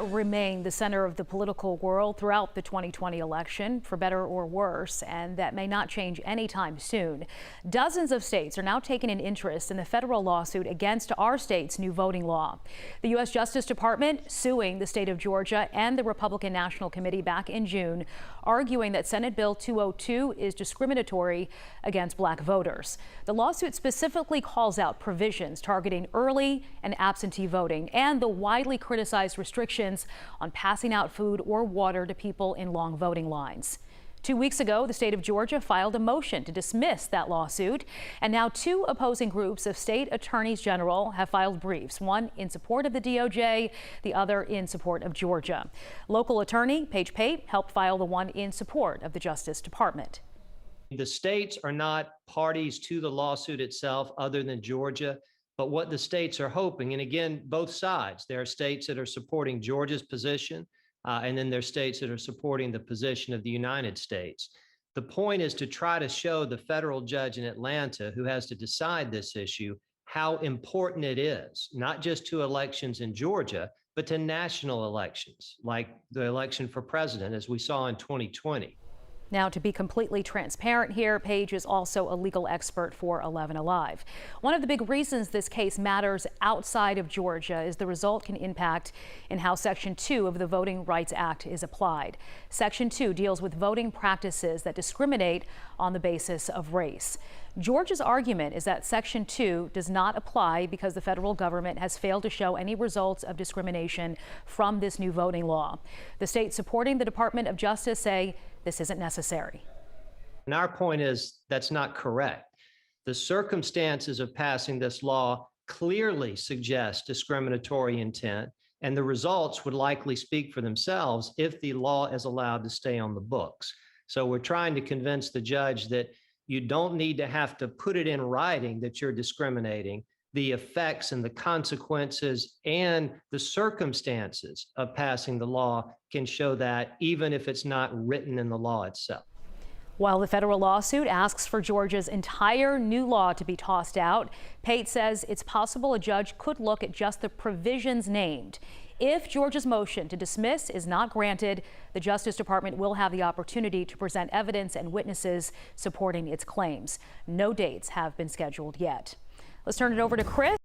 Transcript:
Remain the center of the political world throughout the 2020 election, for better or worse, and that may not change anytime soon. Dozens of states are now taking an interest in the federal lawsuit against our state's new voting law. The U.S. Justice Department suing the state of Georgia and the Republican National Committee back in June, arguing that Senate Bill 202 is discriminatory against black voters. The lawsuit specifically calls out provisions targeting early and absentee voting and the widely criticized restrictions on passing out food or water to people in long voting lines. 2 weeks ago, the state of Georgia filed a motion to dismiss that lawsuit, and now two opposing groups of state attorneys general have filed briefs, one in support of the DOJ, the other in support of Georgia. Local attorney Paige Pate helped file the one in support of the Justice Department. The states are not parties to the lawsuit itself other than Georgia. But what the states are hoping, and again, both sides, there are states that are supporting Georgia's position, and then there are states that are supporting the position of the United States. The point is to try to show the federal judge in Atlanta who has to decide this issue how important it is, not just to elections in Georgia, but to national elections, like the election for president, as we saw in 2020. Now, to be completely transparent here, Paige is also a legal expert for 11 Alive. One of the big reasons this case matters outside of Georgia is the result can impact in how Section 2 of the Voting Rights Act is applied. Section 2 deals with voting practices that discriminate on the basis of race. Georgia's argument is that Section 2 does not apply because the federal government has failed to show any results of discrimination from this new voting law. The states supporting the Department of Justice say this isn't necessary. And our point is that's not correct. The circumstances of passing this law clearly suggest discriminatory intent, and the results would likely speak for themselves if the law is allowed to stay on the books. So we're trying to convince the judge that you don't need to have to put it in writing that you're discriminating. The effects and the consequences and the circumstances of passing the law can show that, even if it's not written in the law itself. While the federal lawsuit asks for Georgia's entire new law to be tossed out, Pate says it's possible a judge could look at just the provisions named. If Georgia's motion to dismiss is not granted, the Justice Department will have the opportunity to present evidence and witnesses supporting its claims. No dates have been scheduled yet. Let's turn it over to Chris.